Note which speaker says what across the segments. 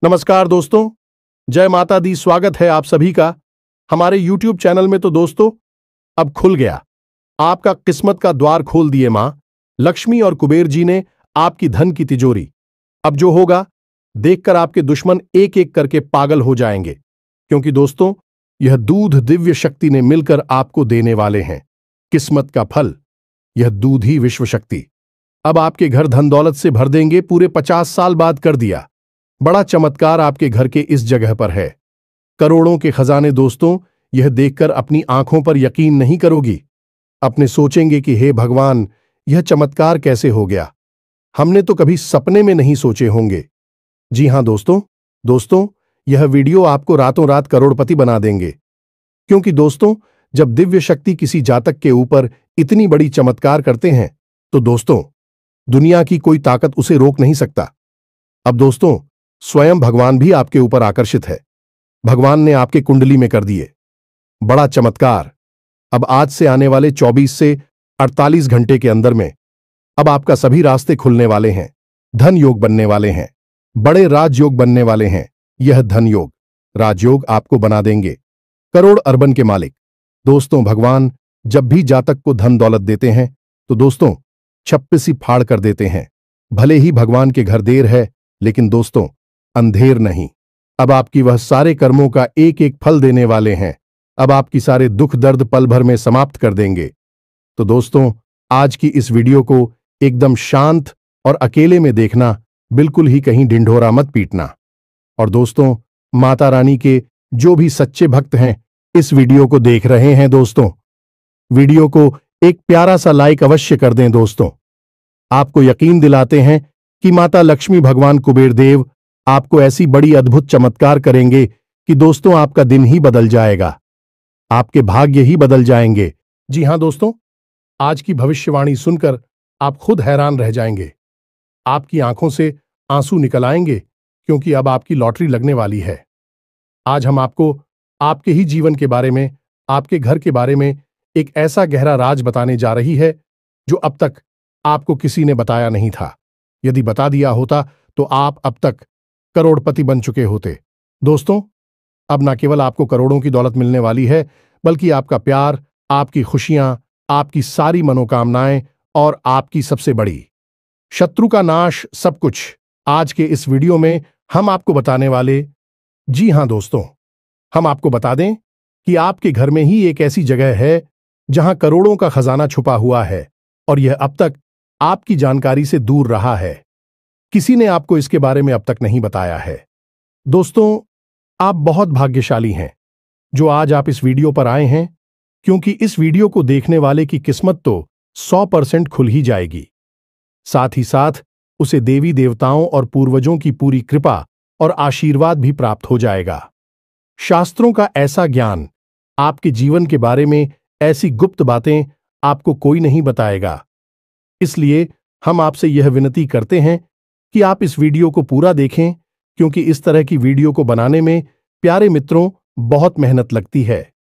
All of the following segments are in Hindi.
Speaker 1: नमस्कार दोस्तों, जय माता दी। स्वागत है आप सभी का हमारे YouTube चैनल में। तो दोस्तों, अब खुल गया, आपका किस्मत का द्वार खोल दिए मां लक्ष्मी और कुबेर जी ने आपकी धन की तिजोरी। अब जो होगा देखकर आपके दुश्मन एक एक करके पागल हो जाएंगे, क्योंकि दोस्तों यह दूध दिव्य शक्ति ने मिलकर आपको देने वाले हैं किस्मत का फल। यह दूध ही विश्व शक्ति अब आपके घर धन दौलत से भर देंगे। पूरे 50 साल बाद कर दिया बड़ा चमत्कार आपके घर के इस जगह पर है। करोड़ों के खजाने। दोस्तों, यह देखकर अपनी आंखों पर यकीन नहीं करोगी। अपने सोचेंगे कि हे भगवान, यह चमत्कार कैसे हो गया, हमने तो कभी सपने में नहीं सोचे होंगे। जी हां दोस्तों, यह वीडियो आपको रातों रात करोड़पति बना देंगे। क्योंकि दोस्तों, जब दिव्य शक्ति किसी जातक के ऊपर इतनी बड़ी चमत्कार करते हैं तो दोस्तों दुनिया की कोई ताकत उसे रोक नहीं सकता। अब दोस्तों, स्वयं भगवान भी आपके ऊपर आकर्षित है। भगवान ने आपके कुंडली में कर दिए बड़ा चमत्कार। अब आज से आने वाले 24 से 48 घंटे के अंदर में अब आपका सभी रास्ते खुलने वाले हैं। धन योग बनने वाले हैं, बड़े राजयोग बनने वाले हैं। यह धन योग राजयोग आपको बना देंगे करोड़ अरबन के मालिक। दोस्तों, भगवान जब भी जातक को धन दौलत देते हैं तो दोस्तों छप्पी फाड़ कर देते हैं। भले ही भगवान के घर देर है, लेकिन दोस्तों अंधेर नहीं। अब आपकी वह सारे कर्मों का एक एक फल देने वाले हैं। अब आपकी सारे दुख दर्द पल भर में समाप्त कर देंगे। तो दोस्तों, आज की इस वीडियो को एकदम शांत और अकेले में देखना, बिल्कुल ही कहीं ढिंढोरा मत पीटना। और दोस्तों, माता रानी के जो भी सच्चे भक्त हैं इस वीडियो को देख रहे हैं, दोस्तों वीडियो को एक प्यारा सा लाइक अवश्य कर दें। दोस्तों, आपको यकीन दिलाते हैं कि माता लक्ष्मी, भगवान कुबेर देव आपको ऐसी बड़ी अद्भुत चमत्कार करेंगे कि दोस्तों आपका दिन ही बदल जाएगा, आपके भाग्य ही बदल जाएंगे। जी हां दोस्तों, आज की भविष्यवाणी सुनकर आप खुद हैरान रह जाएंगे। आपकी आंखों से आंसू निकल आएंगे, क्योंकि अब आपकी लॉटरी लगने वाली है। आज हम आपको आपके ही जीवन के बारे में, आपके घर के बारे में एक ऐसा गहरा राज बताने जा रही है जो अब तक आपको किसी ने बताया नहीं था। यदि बता दिया होता तो आप अब तक करोड़पति बन चुके होते। दोस्तों, अब न केवल आपको करोड़ों की दौलत मिलने वाली है, बल्कि आपका प्यार, आपकी खुशियां, आपकी सारी मनोकामनाएं और आपकी सबसे बड़ी शत्रु का नाश, सब कुछ आज के इस वीडियो में हम आपको बताने वाले। जी हां दोस्तों, हम आपको बता दें कि आपके घर में ही एक ऐसी जगह है जहां करोड़ों का खजाना छुपा हुआ है, और यह अब तक आपकी जानकारी से दूर रहा है। किसी ने आपको इसके बारे में अब तक नहीं बताया है। दोस्तों, आप बहुत भाग्यशाली हैं जो आज आप इस वीडियो पर आए हैं, क्योंकि इस वीडियो को देखने वाले की किस्मत तो 100% खुल ही जाएगी। साथ ही साथ उसे देवी देवताओं और पूर्वजों की पूरी कृपा और आशीर्वाद भी प्राप्त हो जाएगा। शास्त्रों का ऐसा ज्ञान, आपके जीवन के बारे में ऐसी गुप्त बातें आपको कोई नहीं बताएगा। इसलिए हम आपसे यह विनती करते हैं कि आप इस वीडियो को पूरा देखें, क्योंकि इस तरह की वीडियो को बनाने में प्यारे मित्रों बहुत मेहनत लगती है।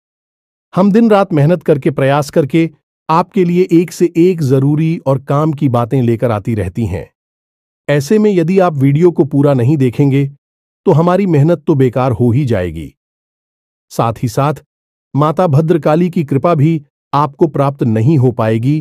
Speaker 1: हम दिन रात मेहनत करके, प्रयास करके आपके लिए एक से एक जरूरी और काम की बातें लेकर आती रहती हैं। ऐसे में यदि आप वीडियो को पूरा नहीं देखेंगे तो हमारी मेहनत तो बेकार हो ही जाएगी। साथ ही साथ माता भद्रकाली की कृपा भी आपको प्राप्त नहीं हो पाएगी,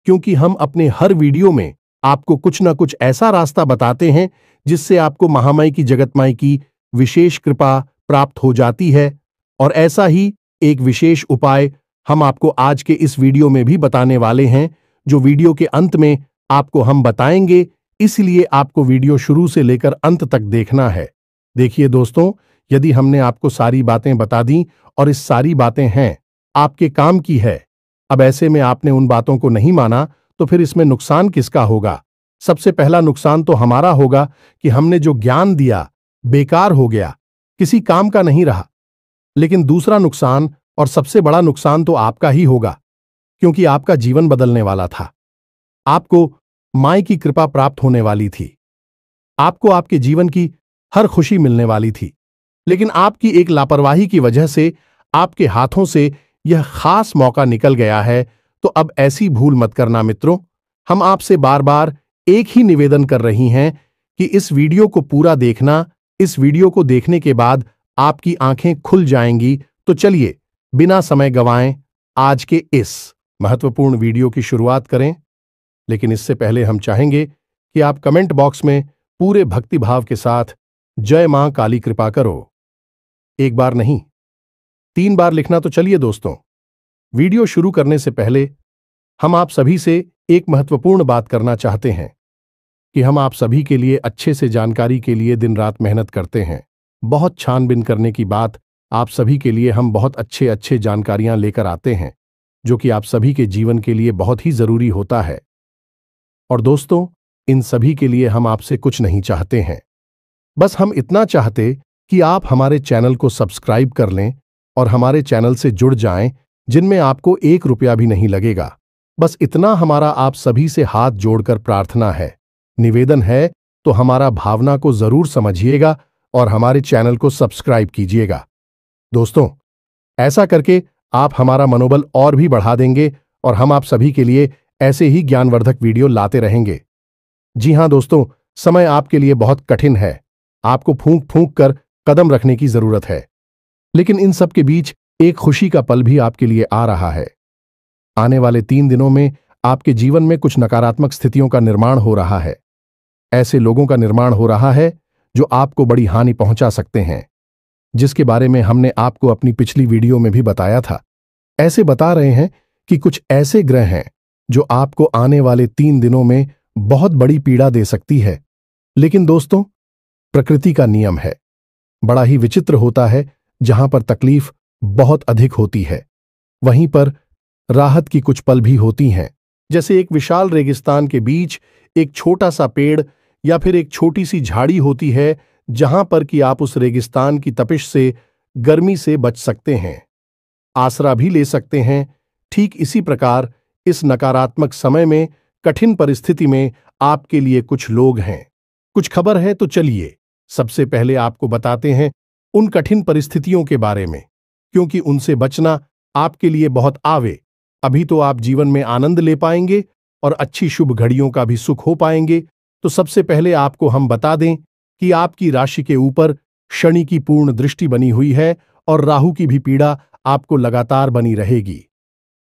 Speaker 1: क्योंकि हम अपने हर वीडियो में आपको कुछ न कुछ ऐसा रास्ता बताते हैं जिससे आपको महामाई की, जगतमाई की विशेष कृपा प्राप्त हो जाती है। और ऐसा ही एक विशेष उपाय हम आपको आज के इस वीडियो में भी बताने वाले हैं, जो वीडियो के अंत में आपको हम बताएंगे। इसलिए आपको वीडियो शुरू से लेकर अंत तक देखना है। देखिए दोस्तों, यदि हमने आपको सारी बातें बता दी और इस सारी बातें हैं आपके काम की है, अब ऐसे में आपने उन बातों को नहीं माना तो फिर इसमें नुकसान किसका होगा? सबसे पहला नुकसान तो हमारा होगा कि हमने जो ज्ञान दिया बेकार हो गया, किसी काम का नहीं रहा। लेकिन दूसरा नुकसान और सबसे बड़ा नुकसान तो आपका ही होगा, क्योंकि आपका जीवन बदलने वाला था। आपको माई की कृपा प्राप्त होने वाली थी, आपको आपके जीवन की हर खुशी मिलने वाली थी। लेकिन आपकी एक लापरवाही की वजह से आपके हाथों से यह खास मौका निकल गया है। तो अब ऐसी भूल मत करना मित्रों। हम आपसे बार बार एक ही निवेदन कर रही हैं कि इस वीडियो को पूरा देखना, इस वीडियो को देखने के बाद आपकी आंखें खुल जाएंगी। तो चलिए बिना समय गंवाएं आज के इस महत्वपूर्ण वीडियो की शुरुआत करें। लेकिन इससे पहले हम चाहेंगे कि आप कमेंट बॉक्स में पूरे भक्तिभाव के साथ जय मां काली कृपा करो। एक बार नहीं, 3 बार लिखना। तो चलिए दोस्तों, वीडियो शुरू करने से पहले हम आप सभी से एक महत्वपूर्ण बात करना चाहते हैं कि हम आप सभी के लिए अच्छे से जानकारी के लिए दिन रात मेहनत करते हैं। बहुत छानबीन करने की बात, आप सभी के लिए हम बहुत अच्छे जानकारियां लेकर आते हैं जो कि आप सभी के जीवन के लिए बहुत ही जरूरी होता है। और दोस्तों, इन सभी के लिए हम आपसे कुछ नहीं चाहते हैं, बस हम इतना चाहते कि आप हमारे चैनल को सब्सक्राइब कर लें और हमारे चैनल से जुड़ जाएं, जिनमें आपको 1 रुपया भी नहीं लगेगा। बस इतना हमारा आप सभी से हाथ जोड़कर प्रार्थना है, निवेदन है। तो हमारा भावना को जरूर समझिएगा और हमारे चैनल को सब्सक्राइब कीजिएगा। दोस्तों, ऐसा करके आप हमारा मनोबल और भी बढ़ा देंगे और हम आप सभी के लिए ऐसे ही ज्ञानवर्धक वीडियो लाते रहेंगे। जी हां दोस्तों, समय आपके लिए बहुत कठिन है। आपको फूंक फूंक कर कदम रखने की जरूरत है, लेकिन इन सब के बीच एक खुशी का पल भी आपके लिए आ रहा है। आने वाले 3 दिनों में आपके जीवन में कुछ नकारात्मक स्थितियों का निर्माण हो रहा है। ऐसे लोगों का निर्माण हो रहा है जो आपको बड़ी हानि पहुंचा सकते हैं, जिसके बारे में हमने आपको अपनी पिछली वीडियो में भी बताया था। ऐसे बता रहे हैं कि कुछ ऐसे ग्रह हैं जो आपको आने वाले 3 दिनों में बहुत बड़ी पीड़ा दे सकती है। लेकिन दोस्तों, प्रकृति का नियम है, बड़ा ही विचित्र होता है। जहां पर तकलीफ बहुत अधिक होती है, वहीं पर राहत की कुछ पल भी होती हैं। जैसे एक विशाल रेगिस्तान के बीच एक छोटा सा पेड़ या फिर एक छोटी सी झाड़ी होती है, जहां पर कि आप उस रेगिस्तान की तपिश से, गर्मी से बच सकते हैं, आसरा भी ले सकते हैं। ठीक इसी प्रकार इस नकारात्मक समय में, कठिन परिस्थिति में आपके लिए कुछ लोग हैं, कुछ खबर है। तो चलिए सबसे पहले आपको बताते हैं उन कठिन परिस्थितियों के बारे में, क्योंकि उनसे बचना आपके लिए बहुत आवे। अभी तो आप जीवन में आनंद ले पाएंगे और अच्छी शुभ घड़ियों का भी सुख हो पाएंगे। तो सबसे पहले आपको हम बता दें कि आपकी राशि के ऊपर शनि की पूर्ण दृष्टि बनी हुई है और राहु की भी पीड़ा आपको लगातार बनी रहेगी,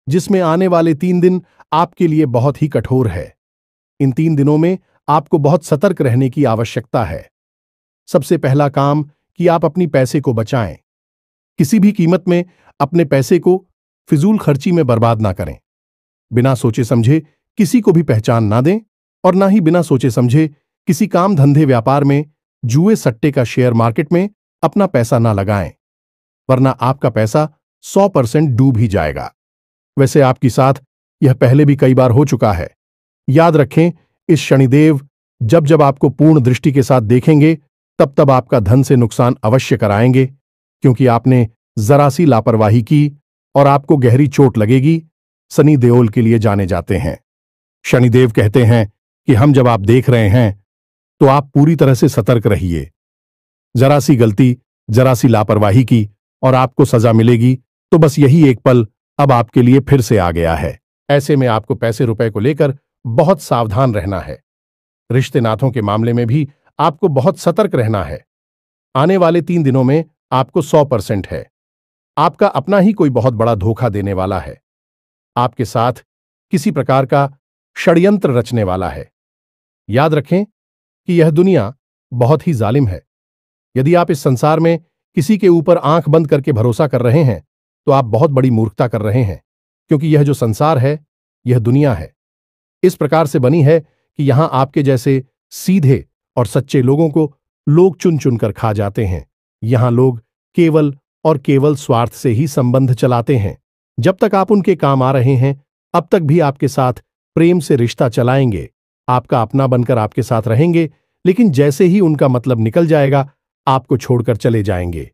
Speaker 1: जिसमें आने वाले 3 दिन आपके लिए बहुत ही कठोर है। इन 3 दिनों में आपको बहुत सतर्क रहने की आवश्यकता है। सबसे पहला काम कि आप अपनी पैसे को बचाएं। किसी भी कीमत में अपने पैसे को फिजूल खर्ची में बर्बाद ना करें। बिना सोचे समझे किसी को भी पहचान ना दें और ना ही बिना सोचे समझे किसी काम धंधे व्यापार में, जुए सट्टे का शेयर मार्केट में अपना पैसा ना लगाएं, वरना आपका पैसा 100% डूब ही जाएगा। वैसे आपके साथ यह पहले भी कई बार हो चुका है। याद रखें, इस शनिदेव जब जब आपको पूर्ण दृष्टि के साथ देखेंगे, तब तब आपका धन से नुकसान अवश्य कराएंगे, क्योंकि आपने जरा सी लापरवाही की और आपको गहरी चोट लगेगी। शनि देओल के लिए जाने जाते हैं। शनिदेव कहते हैं कि हम जब आप देख रहे हैं तो आप पूरी तरह से सतर्क रहिए। जरा सी गलती, जरा सी लापरवाही की और आपको सजा मिलेगी। तो बस यही एक पल अब आपके लिए फिर से आ गया है। ऐसे में आपको पैसे रुपए को लेकर बहुत सावधान रहना है। रिश्ते नातों के मामले में भी आपको बहुत सतर्क रहना है। आने वाले 3 दिनों में आपको 100% है। आपका अपना ही कोई बहुत बड़ा धोखा देने वाला है, आपके साथ किसी प्रकार का षड्यंत्र रचने वाला है। याद रखें कि यह दुनिया बहुत ही जालिम है। यदि आप इस संसार में किसी के ऊपर आंख बंद करके भरोसा कर रहे हैं, तो आप बहुत बड़ी मूर्खता कर रहे हैं, क्योंकि यह जो संसार है, यह दुनिया है, इस प्रकार से बनी है कि यहां आपके जैसे सीधे और सच्चे लोगों को लोग चुन चुनकर खा जाते हैं। यहां लोग केवल और केवल स्वार्थ से ही संबंध चलाते हैं। जब तक आप उनके काम आ रहे हैं, अब तक भी आपके साथ प्रेम से रिश्ता चलाएंगे, आपका अपना बनकर आपके साथ रहेंगे, लेकिन जैसे ही उनका मतलब निकल जाएगा, आपको छोड़कर चले जाएंगे।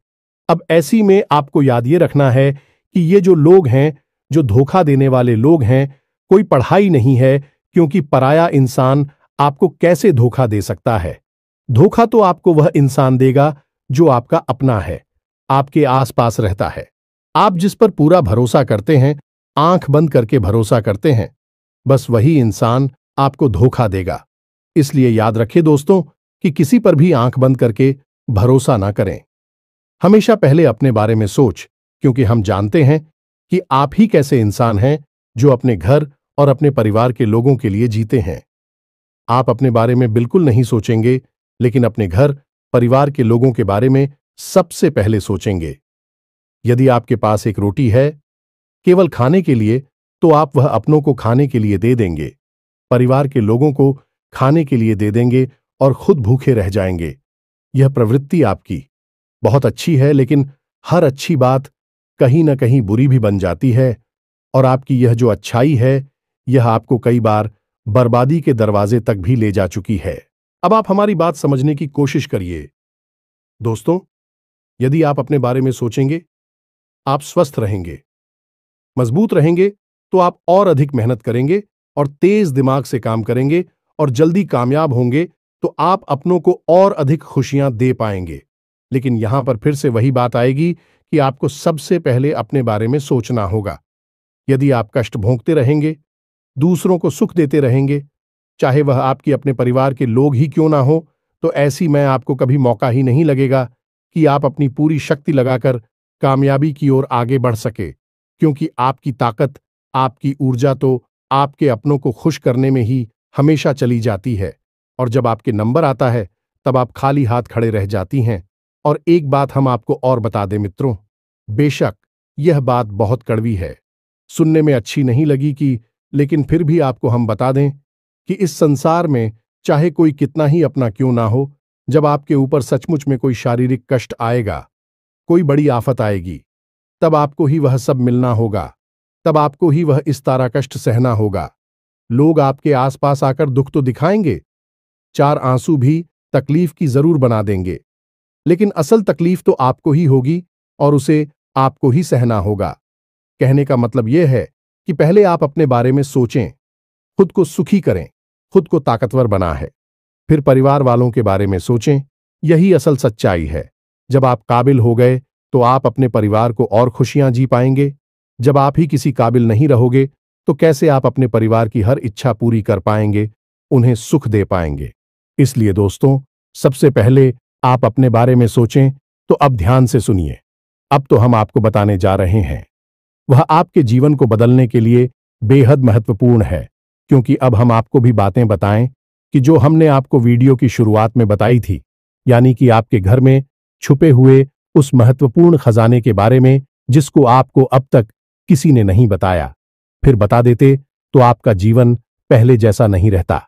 Speaker 1: अब ऐसी में आपको याद ये रखना है कि ये जो लोग हैं, जो धोखा देने वाले लोग हैं, कोई पढ़ाई नहीं है, क्योंकि पराया इंसान आपको कैसे धोखा दे सकता है। धोखा तो आपको वह इंसान देगा जो आपका अपना है, आपके आसपास रहता है, आप जिस पर पूरा भरोसा करते हैं, आंख बंद करके भरोसा करते हैं, बस वही इंसान आपको धोखा देगा। इसलिए याद रखें दोस्तों कि किसी पर भी आंख बंद करके भरोसा ना करें। हमेशा पहले अपने बारे में सोच, क्योंकि हम जानते हैं कि आप ही कैसे इंसान हैं जो अपने घर और अपने परिवार के लोगों के लिए जीते हैं। आप अपने बारे में बिल्कुल नहीं सोचेंगे, लेकिन अपने घर, परिवार के लोगों के बारे में सबसे पहले सोचेंगे। यदि आपके पास एक रोटी है केवल खाने के लिए, तो आप वह अपनों को खाने के लिए दे देंगे, परिवार के लोगों को खाने के लिए दे देंगे और खुद भूखे रह जाएंगे। यह प्रवृत्ति आपकी बहुत अच्छी है, लेकिन हर अच्छी बात कहीं ना कहीं बुरी भी बन जाती है, और आपकी यह जो अच्छाई है, यह आपको कई बार बर्बादी के दरवाजे तक भी ले जा चुकी है। अब आप हमारी बात समझने की कोशिश करिए। दोस्तों, यदि आप अपने बारे में सोचेंगे, आप स्वस्थ रहेंगे, मजबूत रहेंगे, तो आप और अधिक मेहनत करेंगे और तेज दिमाग से काम करेंगे और जल्दी कामयाब होंगे, तो आप अपनों को और अधिक खुशियां दे पाएंगे। लेकिन यहां पर फिर से वही बात आएगी कि आपको सबसे पहले अपने बारे में सोचना होगा। यदि आप कष्ट भोगते रहेंगे, दूसरों को सुख देते रहेंगे, चाहे वह आपके अपने परिवार के लोग ही क्यों ना हो, तो ऐसी में आपको कभी मौका ही नहीं लगेगा कि आप अपनी पूरी शक्ति लगाकर कामयाबी की ओर आगे बढ़ सके, क्योंकि आपकी ताकत, आपकी ऊर्जा तो आपके अपनों को खुश करने में ही हमेशा चली जाती है। और जब आपके नंबर आता है, तब आप खाली हाथ खड़े रह जाती हैं। और एक बात हम आपको और बता दें मित्रों, बेशक यह बात बहुत कड़वी है, सुनने में अच्छी नहीं लगी कि, लेकिन फिर भी आपको हम बता दें कि इस संसार में चाहे कोई कितना ही अपना क्यों ना हो, जब आपके ऊपर सचमुच में कोई शारीरिक कष्ट आएगा, कोई बड़ी आफत आएगी, तब आपको ही वह सब मिलना होगा, तब आपको ही वह इस तारा कष्ट सहना होगा। लोग आपके आसपास आकर दुख तो दिखाएंगे, चार आंसू भी तकलीफ की जरूर बना देंगे, लेकिन असल तकलीफ तो आपको ही होगी और उसे आपको ही सहना होगा। कहने का मतलब यह है कि पहले आप अपने बारे में सोचें, खुद को सुखी करें, खुद को ताकतवर बना है, फिर परिवार वालों के बारे में सोचें। यही असल सच्चाई है। जब आप काबिल हो गए, तो आप अपने परिवार को और खुशियां जी पाएंगे। जब आप ही किसी काबिल नहीं रहोगे, तो कैसे आप अपने परिवार की हर इच्छा पूरी कर पाएंगे, उन्हें सुख दे पाएंगे। इसलिए दोस्तों, सबसे पहले आप अपने बारे में सोचें। तो अब ध्यान से सुनिए, अब तो हम आपको बताने जा रहे हैं, वह आपके जीवन को बदलने के लिए बेहद महत्वपूर्ण है, क्योंकि अब हम आपको भी बातें बताएं कि जो हमने आपको वीडियो की शुरुआत में बताई थी, यानी कि आपके घर में छुपे हुए उस महत्वपूर्ण खजाने के बारे में, जिसको आपको अब तक किसी ने नहीं बताया। फिर बता देते तो आपका जीवन पहले जैसा नहीं रहता,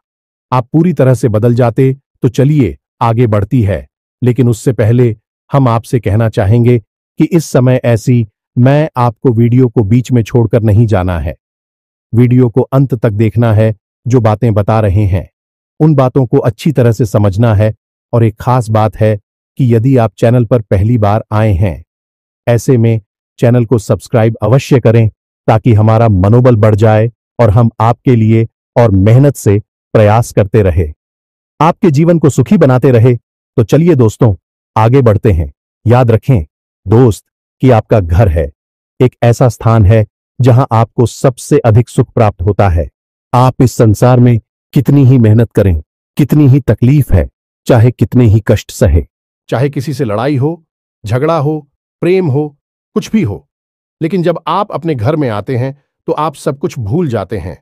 Speaker 1: आप पूरी तरह से बदल जाते। तो चलिए आगे बढ़ती है, लेकिन उससे पहले हम आपसे कहना चाहेंगे कि इस समय ऐसी मैं आपको वीडियो को बीच में छोड़कर नहीं जाना है। वीडियो को अंत तक देखना है। जो बातें बता रहे हैं, उन बातों को अच्छी तरह से समझना है। और एक खास बात है कि यदि आप चैनल पर पहली बार आए हैं, ऐसे में चैनल को सब्सक्राइब अवश्य करें, ताकि हमारा मनोबल बढ़ जाए और हम आपके लिए और मेहनत से प्रयास करते रहे, आपके जीवन को सुखी बनाते रहे। तो चलिए दोस्तों, आगे बढ़ते हैं। याद रखें दोस्त कि आपका घर है एक ऐसा स्थान है जहां आपको सबसे अधिक सुख प्राप्त होता है। आप इस संसार में कितनी ही मेहनत करें, कितनी ही तकलीफ है, चाहे कितने ही कष्ट सहे, चाहे किसी से लड़ाई हो, झगड़ा हो, प्रेम हो, कुछ भी हो, लेकिन जब आप अपने घर में आते हैं, तो आप सब कुछ भूल जाते हैं।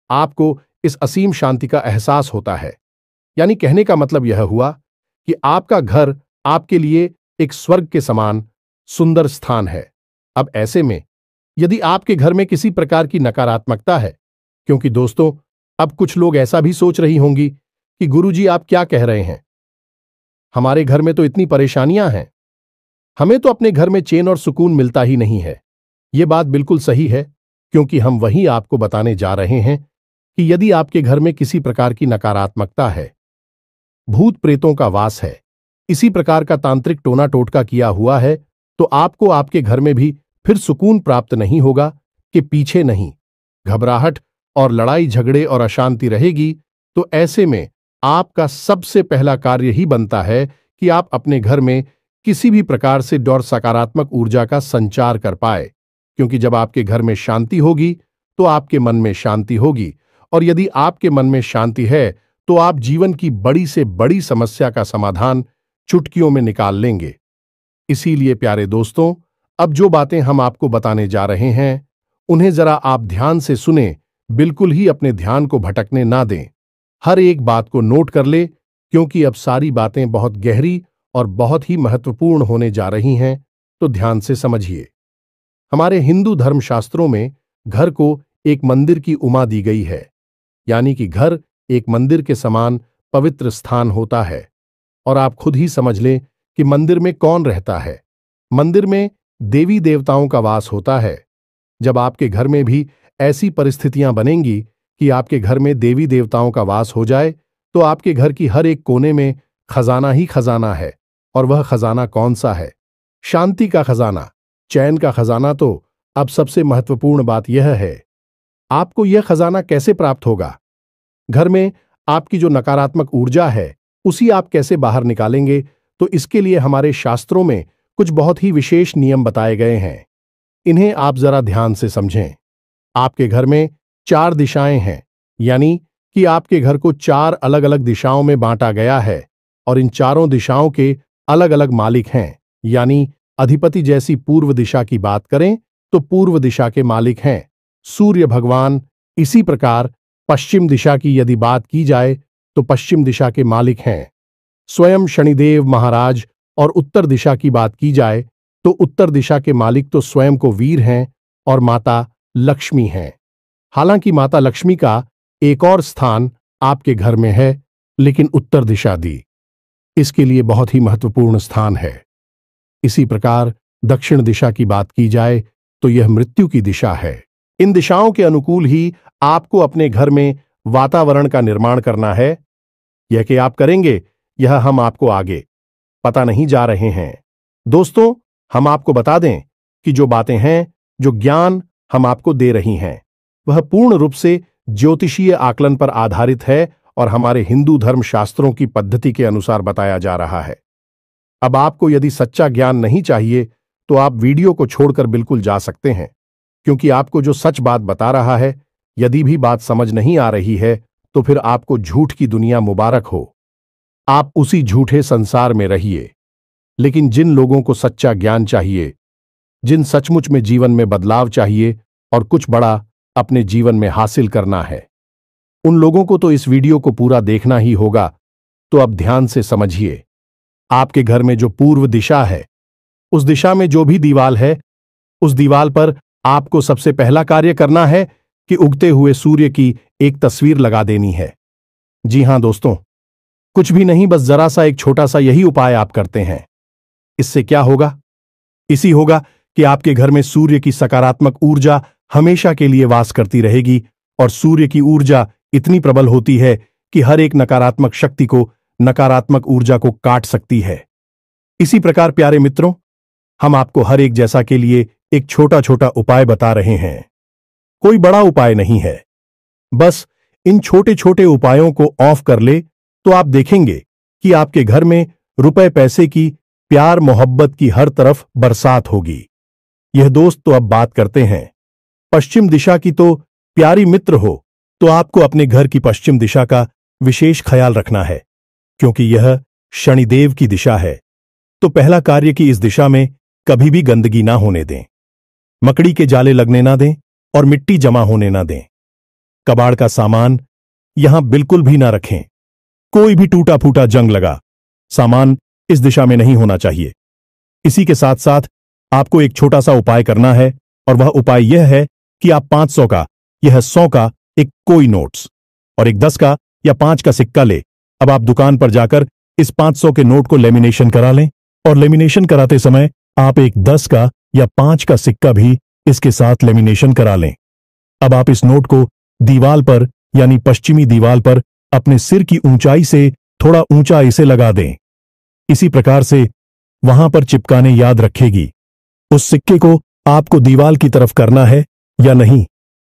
Speaker 1: आपको इस असीम शांति का एहसास होता है। यानी कहने का मतलब यह हुआ कि आपका घर आपके लिए एक स्वर्ग के समान सुंदर स्थान है। अब ऐसे में यदि आपके घर में किसी प्रकार की नकारात्मकता है, क्योंकि दोस्तों, अब कुछ लोग ऐसा भी सोच रही होंगी कि गुरुजी आप क्या कह रहे हैं, हमारे घर में तो इतनी परेशानियां हैं, हमें तो अपने घर में चैन और सुकून मिलता ही नहीं है। यह बात बिल्कुल सही है, क्योंकि हम वही आपको बताने जा रहे हैं कि यदि आपके घर में किसी प्रकार की नकारात्मकता है, भूत प्रेतों का वास है, इसी प्रकार का तांत्रिक टोना टोटका किया हुआ है, तो आपको आपके घर में भी फिर सुकून प्राप्त नहीं होगा कि पीछे नहीं, घबराहट और लड़ाई झगड़े और अशांति रहेगी। तो ऐसे में आपका सबसे पहला कार्य ही बनता है कि आप अपने घर में किसी भी प्रकार से डर सकारात्मक ऊर्जा का संचार कर पाए, क्योंकि जब आपके घर में शांति होगी, तो आपके मन में शांति होगी, और यदि आपके मन में शांति है, तो आप जीवन की बड़ी से बड़ी समस्या का समाधान चुटकियों में निकाल लेंगे। इसीलिए प्यारे दोस्तों, अब जो बातें हम आपको बताने जा रहे हैं उन्हें जरा आप ध्यान से सुने, बिल्कुल ही अपने ध्यान को भटकने ना दें। हर एक बात को नोट कर ले, क्योंकि अब सारी बातें बहुत गहरी और बहुत ही महत्वपूर्ण होने जा रही हैं, तो ध्यान से समझिए। हमारे हिंदू धर्मशास्त्रों में घर को एक मंदिर की उपमा दी गई है, यानी कि घर एक मंदिर के समान पवित्र स्थान होता है। और आप खुद ही समझ लें कि मंदिर में कौन रहता है। मंदिर में देवी देवताओं का वास होता है। जब आपके घर में भी ऐसी परिस्थितियां बनेंगी कि आपके घर में देवी देवताओं का वास हो जाए, तो आपके घर की हर एक कोने में खजाना ही खजाना है। और वह खजाना कौन सा है? शांति का खजाना, चैन का खजाना। तो अब सबसे महत्वपूर्ण बात यह है, आपको यह खजाना कैसे प्राप्त होगा? घर में आपकी जो नकारात्मक ऊर्जा है उसी आप कैसे बाहर निकालेंगे? तो इसके लिए हमारे शास्त्रों में कुछ बहुत ही विशेष नियम बताए गए हैं। इन्हें आप जरा ध्यान से समझें। आपके घर में 4 दिशाएं हैं, यानी कि आपके घर को 4 अलग अलग दिशाओं में बांटा गया है और इन चारों दिशाओं के अलग अलग मालिक हैं। यानी अधिपति जैसी पूर्व दिशा की बात करें तो पूर्व दिशा के मालिक हैं सूर्य भगवान। इसी प्रकार पश्चिम दिशा की यदि बात की जाए तो पश्चिम दिशा के मालिक हैं स्वयं शनिदेव महाराज। और उत्तर दिशा की बात की जाए तो उत्तर दिशा के मालिक तो स्वयं को वीर हैं और माता लक्ष्मी हैं। हालांकि माता लक्ष्मी का एक और स्थान आपके घर में है, लेकिन उत्तर दिशा दी इसके लिए बहुत ही महत्वपूर्ण स्थान है। इसी प्रकार दक्षिण दिशा की बात की जाए तो यह मृत्यु की दिशा है। इन दिशाओं के अनुकूल ही आपको अपने घर में वातावरण का निर्माण करना है। यह कि आप करेंगे, यह हम आपको आगे पता नहीं जा रहे हैं। दोस्तों, हम आपको बता दें कि जो बातें हैं, जो ज्ञान हम आपको दे रही हैं, वह पूर्ण रूप से ज्योतिषीय आकलन पर आधारित है और हमारे हिंदू धर्म शास्त्रों की पद्धति के अनुसार बताया जा रहा है। अब आपको यदि सच्चा ज्ञान नहीं चाहिए तो आप वीडियो को छोड़कर बिल्कुल जा सकते हैं, क्योंकि आपको जो सच बात बता रहा है, यदि भी बात समझ नहीं आ रही है तो फिर आपको झूठ की दुनिया मुबारक हो। आप उसी झूठे संसार में रहिए। लेकिन जिन लोगों को सच्चा ज्ञान चाहिए, जिन सचमुच में जीवन में बदलाव चाहिए और कुछ बड़ा अपने जीवन में हासिल करना है, उन लोगों को तो इस वीडियो को पूरा देखना ही होगा। तो अब ध्यान से समझिए। आपके घर में जो पूर्व दिशा है, उस दिशा में जो भी दीवाल है, उस दीवाल पर आपको सबसे पहला कार्य करना है कि उगते हुए सूर्य की एक तस्वीर लगा देनी है। जी हां दोस्तों, कुछ भी नहीं, बस जरा सा एक छोटा सा यही उपाय आप करते हैं। इससे क्या होगा? इसी होगा कि आपके घर में सूर्य की सकारात्मक ऊर्जा हमेशा के लिए वास करती रहेगी और सूर्य की ऊर्जा इतनी प्रबल होती है कि हर एक नकारात्मक शक्ति को, नकारात्मक ऊर्जा को काट सकती है। इसी प्रकार प्यारे मित्रों, हम आपको हर एक जैसा के लिए एक छोटा छोटा उपाय बता रहे हैं। कोई बड़ा उपाय नहीं है। बस इन छोटे छोटे उपायों को ऑफ कर ले तो आप देखेंगे कि आपके घर में रुपए पैसे की, प्यार मोहब्बत की हर तरफ बरसात होगी। यह दोस्त, तो अब बात करते हैं पश्चिम दिशा की। तो प्यारी मित्र हो, तो आपको अपने घर की पश्चिम दिशा का विशेष ख्याल रखना है, क्योंकि यह शनिदेव की दिशा है। तो पहला कार्य कि इस दिशा में कभी भी गंदगी ना होने दें, मकड़ी के जाले लगने ना दें और मिट्टी जमा होने ना दें। कबाड़ का सामान यहां बिल्कुल भी ना रखें। कोई भी टूटा फूटा जंग लगा सामान इस दिशा में नहीं होना चाहिए। इसी के साथ साथ आपको एक छोटा सा उपाय करना है, और वह उपाय यह है कि आप 500 का, यह 100 का एक कोई नोट्स और एक 10 का या 5 का सिक्का ले। अब आप दुकान पर जाकर इस 500 के नोट को लेमिनेशन करा लें, और लेमिनेशन कराते समय आप एक 10 का या 5 का सिक्का भी इसके साथ लेमिनेशन करा लें। अब आप इस नोट को दीवाल पर, यानी पश्चिमी दीवाल पर अपने सिर की ऊंचाई से थोड़ा ऊंचा इसे लगा दें। इसी प्रकार से वहां पर चिपकाने याद रखेगी। उस सिक्के को आपको दीवाल की तरफ करना है या नहीं,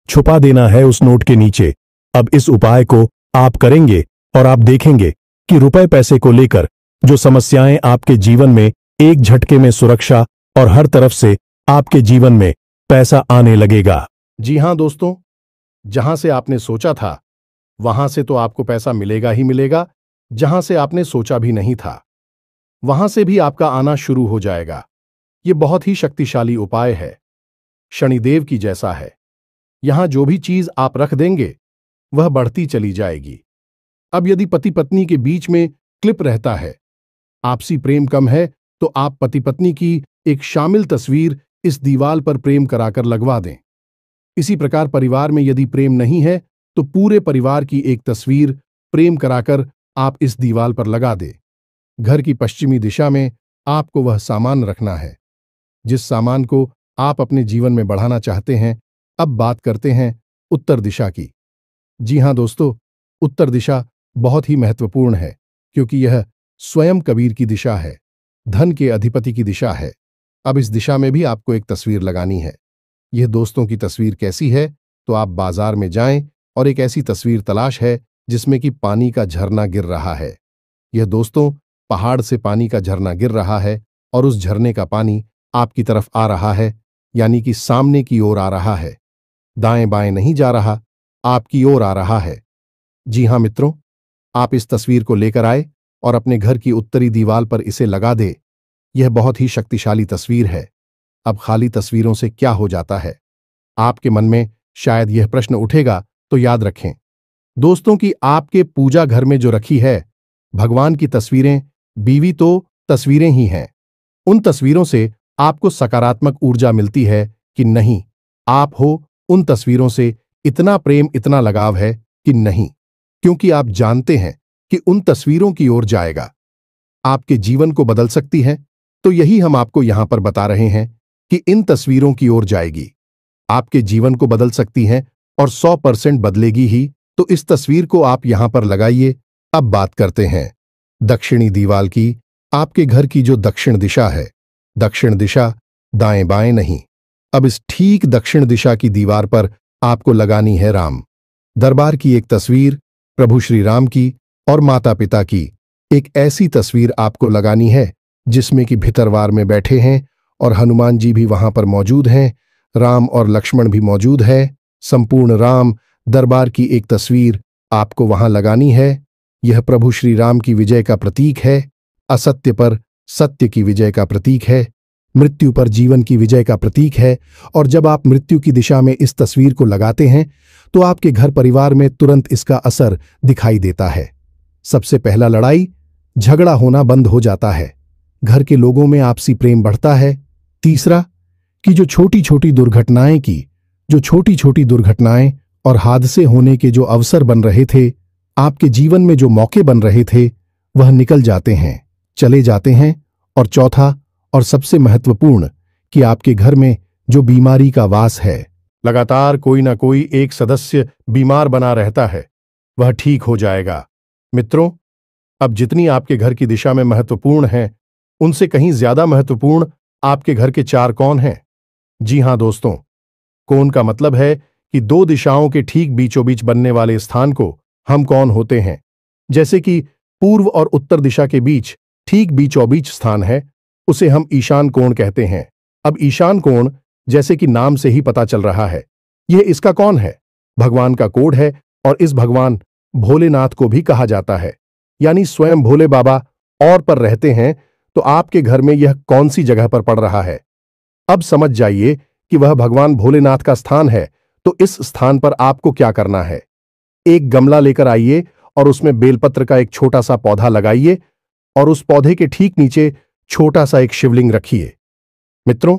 Speaker 1: छुपा देना है उस नोट के नीचे। अब इस उपाय को आप करेंगे और आप देखेंगे कि रुपए पैसे को लेकर जो समस्याएं आपके जीवन में एक झटके में सुरक्षा और हर तरफ से आपके जीवन में पैसा आने लगेगा। जी हां दोस्तों, जहां से आपने सोचा था वहां से तो आपको पैसा मिलेगा ही मिलेगा, जहां से आपने सोचा भी नहीं था। वहां से भी आपका आना शुरू हो जाएगा। ये बहुत ही शक्तिशाली उपाय है, शनिदेव की जैसा है। यहां जो भी चीज आप रख देंगे वह बढ़ती चली जाएगी। अब यदि पति पत्नी के बीच में क्लिप रहता है, आपसी प्रेम कम है, तो आप पति पत्नी की एक शामिल तस्वीर इस दीवार पर प्रेम कराकर लगवा दें। इसी प्रकार परिवार में यदि प्रेम नहीं है तो पूरे परिवार की एक तस्वीर प्रेम कराकर आप इस दीवार पर लगा दें। घर की पश्चिमी दिशा में आपको वह सामान रखना है जिस सामान को आप अपने जीवन में बढ़ाना चाहते हैं। अब बात करते हैं उत्तर दिशा की। जी हां दोस्तों, उत्तर दिशा बहुत ही महत्वपूर्ण है क्योंकि यह स्वयं कबीर की दिशा है, धन के अधिपति की दिशा है। अब इस दिशा में भी आपको एक तस्वीर लगानी है। यह दोस्तों की तस्वीर कैसी है, तो आप बाजार में जाएं और एक ऐसी तस्वीर तलाश है जिसमें कि पानी का झरना गिर रहा है। यह दोस्तों पहाड़ से पानी का झरना गिर रहा है और उस झरने का पानी आपकी तरफ आ रहा है, यानी कि सामने की ओर आ रहा है, दाएं बाएं नहीं जा रहा, आपकी ओर आ रहा है। जी हां मित्रों, आप इस तस्वीर को लेकर आए और अपने घर की उत्तरी दीवार पर इसे लगा दे। यह बहुत ही शक्तिशाली तस्वीर है। अब खाली तस्वीरों से क्या हो जाता है, आपके मन में शायद यह प्रश्न उठेगा, तो याद रखें दोस्तों कि आपके पूजा घर में जो रखी है भगवान की तस्वीरें, बीवी तो तस्वीरें ही हैं। उन तस्वीरों से आपको सकारात्मक ऊर्जा मिलती है कि नहीं, आप हो उन तस्वीरों से इतना प्रेम, इतना लगाव है कि नहीं, क्योंकि आप जानते हैं कि उन तस्वीरों की ओर जाएगा, आपके जीवन को बदल सकती है। तो यही हम आपको यहां पर बता रहे हैं कि इन तस्वीरों की ओर जाएगी, आपके जीवन को बदल सकती हैं और 100% बदलेगी ही। तो इस तस्वीर को आप यहां पर लगाइए। अब बात करते हैं दक्षिणी दीवार की। आपके घर की जो दक्षिण दिशा है, दक्षिण दिशा दाएं बाएं नहीं, अब इस ठीक दक्षिण दिशा की दीवार पर आपको लगानी है राम दरबार की एक तस्वीर, प्रभु श्री राम की और माता पिता की एक ऐसी तस्वीर आपको लगानी है जिसमें कि भितरवार में बैठे हैं और हनुमान जी भी वहां पर मौजूद हैं, राम और लक्ष्मण भी मौजूद है। संपूर्ण राम दरबार की एक तस्वीर आपको वहां लगानी है। यह प्रभु श्री राम की विजय का प्रतीक है, असत्य पर सत्य की विजय का प्रतीक है, मृत्यु पर जीवन की विजय का प्रतीक है। और जब आप मृत्यु की दिशा में इस तस्वीर को लगाते हैं तो आपके घर परिवार में तुरंत इसका असर दिखाई देता है। सबसे पहला, लड़ाई झगड़ा होना बंद हो जाता है, घर के लोगों में आपसी प्रेम बढ़ता है। तीसरा, कि जो छोटी छोटी दुर्घटनाएं और हादसे होने के जो अवसर बन रहे थे, आपके जीवन में जो मौके बन रहे थे, वह निकल जाते हैं, चले जाते हैं। और चौथा और सबसे महत्वपूर्ण, कि आपके घर में जो बीमारी का वास है, लगातार कोई ना कोई एक सदस्य बीमार बना रहता है, वह ठीक हो जाएगा। मित्रों, अब जितनी आपके घर की दिशा में महत्वपूर्ण है, उनसे कहीं ज्यादा महत्वपूर्ण आपके घर के 4 कोण हैं। जी हां दोस्तों, कोण का मतलब है कि 2 दिशाओं के ठीक बीचों बीच बनने वाले स्थान को हम कोण होते हैं। जैसे कि पूर्व और उत्तर दिशा के बीच ठीक बीचों बीच स्थान है, उसे हम ईशान कोण कहते हैं। अब ईशान कोण, जैसे कि नाम से ही पता चल रहा है, यह इसका कौन है, भगवान का कोड है। और इस भगवान भोलेनाथ को भी कहा जाता है, यानी स्वयं भोले बाबा और पर रहते हैं। तो आपके घर में यह कौन सी जगह पर पड़ रहा है, अब समझ जाइए कि वह भगवान भोलेनाथ का स्थान है। तो इस स्थान पर आपको क्या करना है, एक गमला लेकर आइए और उसमें बेलपत्र का एक छोटा सा पौधा लगाइए और उस पौधे के ठीक नीचे छोटा सा एक शिवलिंग रखिए। मित्रों,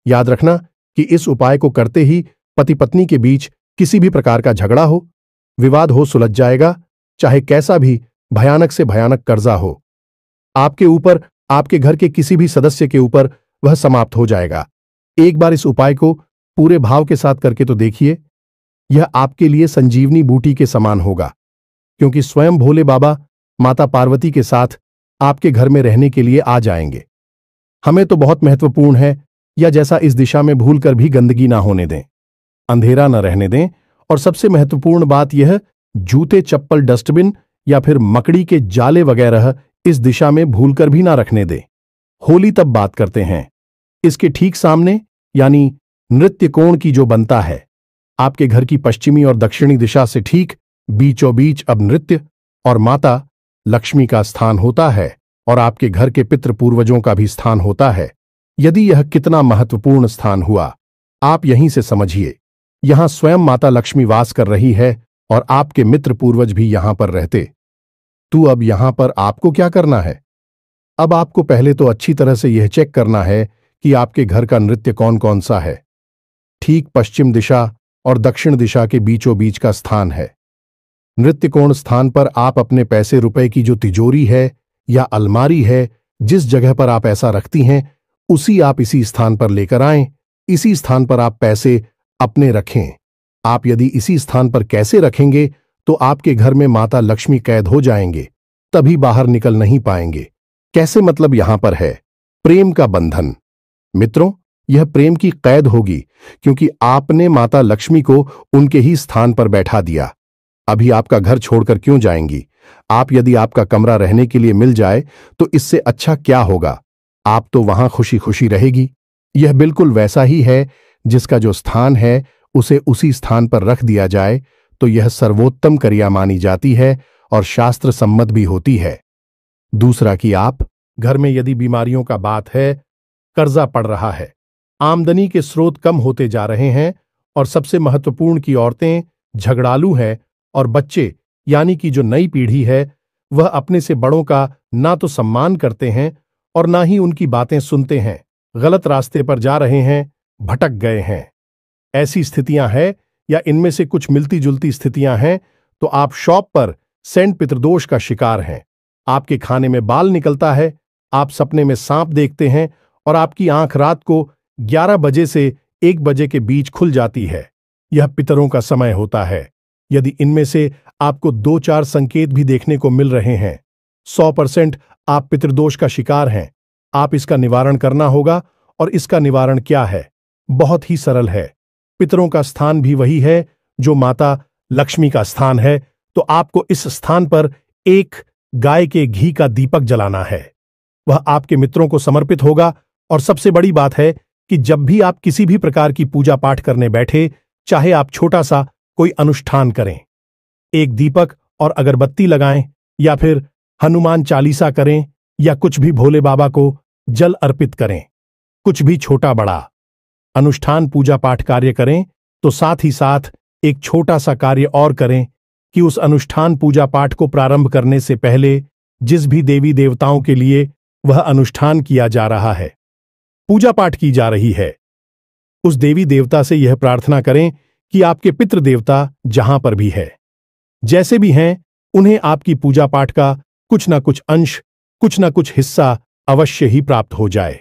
Speaker 1: याद रखना कि इस उपाय को करते ही पति पत्नी के बीच किसी भी प्रकार का झगड़ा हो, विवाद हो, सुलझ जाएगा। चाहे कैसा भी भयानक से भयानक कर्जा हो आपके ऊपर, आपके घर के किसी भी सदस्य के ऊपर, वह समाप्त हो जाएगा। एक बार इस उपाय को पूरे भाव के साथ करके तो देखिए, यह आपके लिए संजीवनी बूटी के समान होगा, क्योंकि स्वयं भोले बाबा माता पार्वती के साथ आपके घर में रहने के लिए आ जाएंगे। हमें तो बहुत महत्वपूर्ण है, या जैसा इस दिशा में भूलकर भी गंदगी ना होने दें, अंधेरा न रहने दें। और सबसे महत्वपूर्ण बात यह, जूते चप्पल डस्टबिन या फिर मकड़ी के जाले वगैरह इस दिशा में भूलकर भी ना रखने दें। होली तब बात करते हैं, इसके ठीक सामने यानी नृत्य कोण की जो बनता है, आपके घर की पश्चिमी और दक्षिणी दिशा से ठीक बीचों बीच अब नृत्य और माता लक्ष्मी का स्थान होता है। और आपके घर के पितृ पूर्वजों का भी स्थान होता है। यदि यह कितना महत्वपूर्ण स्थान हुआ, आप यहीं से समझिए। यहां स्वयं माता लक्ष्मी वास कर रही है और आपके मित्र पूर्वज भी यहां पर रहते। अब यहां पर आपको क्या करना है? अब आपको पहले तो अच्छी तरह से यह चेक करना है कि आपके घर का नृत्य कौन कौन सा है। ठीक पश्चिम दिशा और दक्षिण दिशा के बीचों बीच का स्थान है। नृत्य कोण स्थान पर आप अपने पैसे रुपए की जो तिजोरी है या अलमारी है, जिस जगह पर आप ऐसा रखती हैं, उसी आप इसी स्थान पर लेकर आएं। इसी स्थान पर आप पैसे अपने रखें। आप यदि इसी स्थान पर कैसे रखेंगे तो आपके घर में माता लक्ष्मी कैद हो जाएंगे, तभी बाहर निकल नहीं पाएंगे। कैसे? मतलब यहां पर है प्रेम का बंधन। मित्रों, यह प्रेम की कैद होगी क्योंकि आपने माता लक्ष्मी को उनके ही स्थान पर बैठा दिया। अभी आपका घर छोड़कर क्यों जाएंगी? आप यदि आपका कमरा रहने के लिए मिल जाए तो इससे अच्छा क्या होगा? आप तो वहां खुशी खुशी रहेगी। यह बिल्कुल वैसा ही है, जिसका जो स्थान है उसे उसी स्थान पर रख दिया जाए तो यह सर्वोत्तम क्रिया मानी जाती है और शास्त्र सम्मत भी होती है। दूसरा कि आप घर में यदि बीमारियों का बात है, कर्जा पड़ रहा है, आमदनी के स्रोत कम होते जा रहे हैं और सबसे महत्वपूर्ण कि औरतें झगड़ालू हैं और बच्चे यानी कि जो नई पीढ़ी है वह अपने से बड़ों का ना तो सम्मान करते हैं और ना ही उनकी बातें सुनते हैं, गलत रास्ते पर जा रहे हैं, भटक गए हैं। ऐसी स्थितियां हैं या इनमें से कुछ मिलती जुलती स्थितियां हैं तो आप शॉप पर सेंट पितृदोष का शिकार हैं। आपके खाने में बाल निकलता है, आप सपने में सांप देखते हैं और आपकी आंख रात को 11 बजे से 1 बजे के बीच खुल जाती है। यह पितरों का समय होता है। यदि इनमें से आपको 2-4 संकेत भी देखने को मिल रहे हैं, 100% आप पितृदोष का शिकार हैं। आप इसका निवारण करना होगा। और इसका निवारण क्या है? बहुत ही सरल है। पितरों का स्थान भी वही है जो माता लक्ष्मी का स्थान है, तो आपको इस स्थान पर एक गाय के घी का दीपक जलाना है। वह आपके मित्रों को समर्पित होगा। और सबसे बड़ी बात है कि जब भी आप किसी भी प्रकार की पूजा पाठ करने बैठे, चाहे आप छोटा सा कोई अनुष्ठान करें, एक दीपक और अगरबत्ती लगाएं या फिर हनुमान चालीसा करें या कुछ भी भोले बाबा को जल अर्पित करें, कुछ भी छोटा बड़ा अनुष्ठान पूजा पाठ कार्य करें, तो साथ ही साथ एक छोटा सा कार्य और करें कि उस अनुष्ठान पूजा पाठ को प्रारंभ करने से पहले जिस भी देवी देवताओं के लिए वह अनुष्ठान किया जा रहा है, पूजा पाठ की जा रही है, उस देवी देवता से यह प्रार्थना करें कि आपके पितृ देवता जहां पर भी है, जैसे भी हैं, उन्हें आपकी पूजा पाठ का कुछ ना कुछ अंश, कुछ ना कुछ हिस्सा अवश्य ही प्राप्त हो जाए।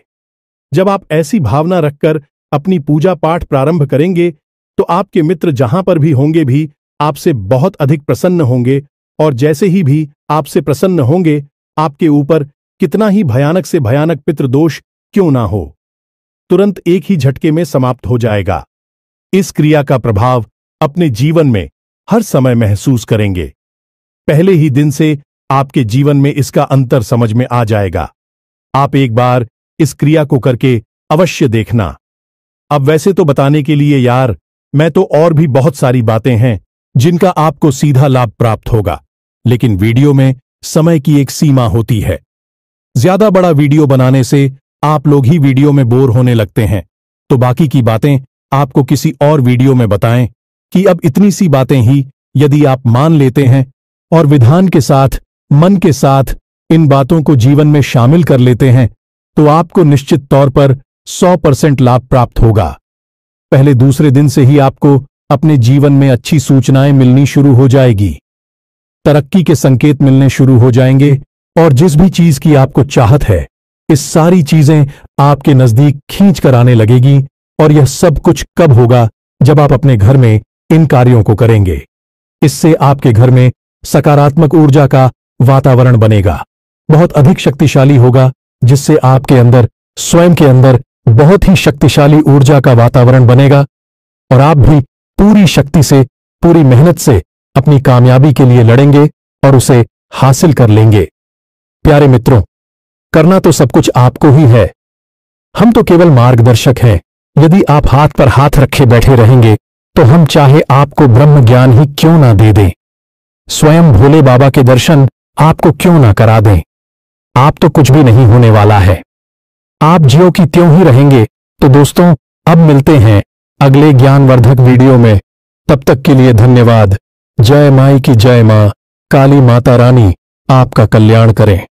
Speaker 1: जब आप ऐसी भावना रखकर अपनी पूजा पाठ प्रारंभ करेंगे तो आपके मित्र जहां पर भी होंगे भी आपसे बहुत अधिक प्रसन्न होंगे और जैसे ही भी आपसे प्रसन्न होंगे, आपके ऊपर कितना ही भयानक से भयानक पितृदोष क्यों ना हो, तुरंत एक ही झटके में समाप्त हो जाएगा। इस क्रिया का प्रभाव अपने जीवन में हर समय महसूस करेंगे। पहले ही दिन से आपके जीवन में इसका अंतर समझ में आ जाएगा। आप एक बार इस क्रिया को करके अवश्य देखना। अब वैसे तो बताने के लिए यार, मैं तो और भी बहुत सारी बातें हैं जिनका आपको सीधा लाभ प्राप्त होगा, लेकिन वीडियो में समय की एक सीमा होती है। ज्यादा बड़ा वीडियो बनाने से आप लोग ही वीडियो में बोर होने लगते हैं, तो बाकी की बातें आपको किसी और वीडियो में बताएं कि अब इतनी सी बातें ही यदि आप मान लेते हैं और विधान के साथ, मन के साथ इन बातों को जीवन में शामिल कर लेते हैं, तो आपको निश्चित तौर पर 100% लाभ प्राप्त होगा। पहले दूसरे दिन से ही आपको अपने जीवन में अच्छी सूचनाएं मिलनी शुरू हो जाएगी, तरक्की के संकेत मिलने शुरू हो जाएंगे और जिस भी चीज की आपको चाहत है, इस सारी चीजें आपके नजदीक खींच कर आने लगेगी। और यह सब कुछ कब होगा? जब आप अपने घर में इन कार्यों को करेंगे। इससे आपके घर में सकारात्मक ऊर्जा का वातावरण बनेगा, बहुत अधिक शक्तिशाली होगा, जिससे आपके अंदर, स्वयं के अंदर बहुत ही शक्तिशाली ऊर्जा का वातावरण बनेगा और आप भी पूरी शक्ति से, पूरी मेहनत से अपनी कामयाबी के लिए लड़ेंगे और उसे हासिल कर लेंगे। प्यारे मित्रों, करना तो सब कुछ आपको ही है, हम तो केवल मार्गदर्शक हैं। यदि आप हाथ पर हाथ रखे बैठे रहेंगे तो हम चाहे आपको ब्रह्म ज्ञान ही क्यों ना दे दें, स्वयं भोले बाबा के दर्शन आपको क्यों ना करा दें,
Speaker 2: आप तो कुछ भी नहीं होने वाला है। आप ज्यों की त्यों ही रहेंगे। तो दोस्तों, अब मिलते हैं अगले ज्ञानवर्धक वीडियो में। तब तक के लिए धन्यवाद। जय माई की जय मां, काली माता रानी आपका कल्याण करें।